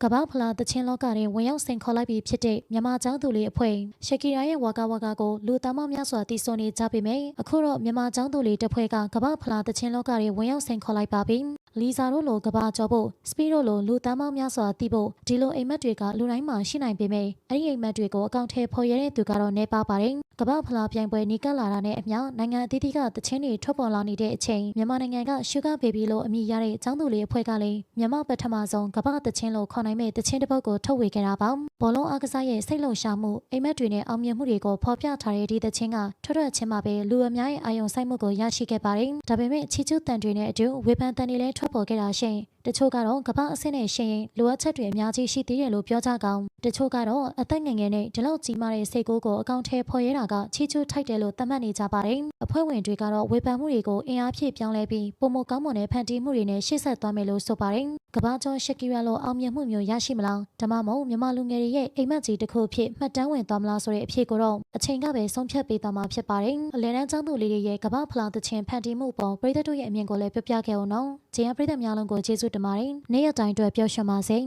ကမ္ဘာဖလားတချင်းလောကတွင်ဝင်ရောက်ဆင်ခေါ်လိုက်ပြီးဖြစ်တဲ့မြန်မာကျောင်းသူလေးအဖွဲ့ရှက်ကီရာရဲ့ဝါကာကိုလူသားမများစွာတည်ဆုံနေကြပေမယ့်အခုတော့မြန်မာကျောင်းသူလေးတစ်ဖွဲ့ကကမ္ဘာဖလားတချင်းလောကတွင်ဝင်ရောက်ဆင်ခေါ်လိုက်ပါပြီလီဇာတို့လိုကဘာကျော်ဖို့စပီတို့လိုလူသားမများစွာတည်ဖို့ဒီလိုအိမ်မက်တွေကလူတိုင်းမှာရှိနိုင်ပေမယ့်အဲ့ဒီအိမ်မက်တွေကိုအကောင့်ထဲဖော်ရတဲ့သူကတော့နေပါပါတယ်ကမ္ဘာဖလားပြိုင်ပွဲနီးကပ်လာတာနဲ့အမျှနိုင်ငံအသီးသီးကတချင်းတွေထွက်ပေါ်လာနေတဲ့အချိန်မြန်မာနိုင်ငံကရှုဂါဘေဘီလို့အမည်ရတဲ့ကျောင်းသူလေးအဖွဲ့ကလည်းမြန်မာပထမဆုံးကမ္ဘာတချင်းလို့ခေါ်နိုင်မဲ့တချင်းတစ်ပုဒ်ကိုထုတ်ဝေခဲ့တာပါဘောလုံးအားကစားရဲ့စိတ်လုံရှာမှုအိမ်မက်တွေနဲ့အောင်မြင်မှုတွေကိုဖော်ပြထားတဲ့ဒီတချင်းကထွက်ချင်းမှာပဲလူအများရဲ့အာရုံစိုက်မှုကိုရရှိခဲ့ပါတယ်ဒါပေမဲ့ချီကျူးတန်တွေနဲ့အတူဝေဖန်တန်တွေလည်းထွက်ပေါ်ခဲ့တာရှင်တချို့ကတော့ကမ္ဘာအဆင့်နဲ့ရှင်ရင်လိုအပ်ချက်တွေအများကြီးရှိသေးတယ်လို့ပြောကြကောင်တချို့ကတော့အသက်ငယ်ငယ်နဲ့ဒီလောက်ကြီးမားတဲ့စိတ်ကိုအကောင့်ထဲဖော်ရဲတာကချီကျူးထိုက်တယ်လို့သတ်မှတ်နေကြပါတယ်အဖွဲ့ဝင်တွေကတော့ဝေဖန်မှုတွေကိုအင်အားဖြည့်ပြောင်းလဲပြီးပုံမကောင်းမွန်တဲ့ဖန်တီးမှုတွေနဲ့ရှေ့ဆက်သွားမယ်လို့ဆိုပါတယ်ကမ္ဘာကျော်ရှက်ကီရာလိုအောင်မြင်မှုမျိုးရရှိမလားဒါမှမဟုတ်မြန်မာလူငယ်တွေရဲ့အိမ်မက်ကြီးတစ်ခုဖြစ်မှတ်တမ်းဝင်သွားမလားဆိုတဲ့အဖြေကိုတော့အချိန်ကပဲဆုံးဖြတ်ပေးသွားမှာဖြစ်ပါတယ်အလဲတန်းကျောင်းသူလေးတွေရဲ့ကမ္ဘာဖလားသချင်းဖန်တီးမှုပေါ်ပရိသတ်တို့ရဲ့အမြင်ကိုလည်းပြပြခဲ့အောင်နော်ဂျင်းပရိသတ်များလုံးကိုကျေးဇူးတင်ပါတယ်နေ့ရက်တိုင်းအတွက်ပျော်ရွှင်ပါစေ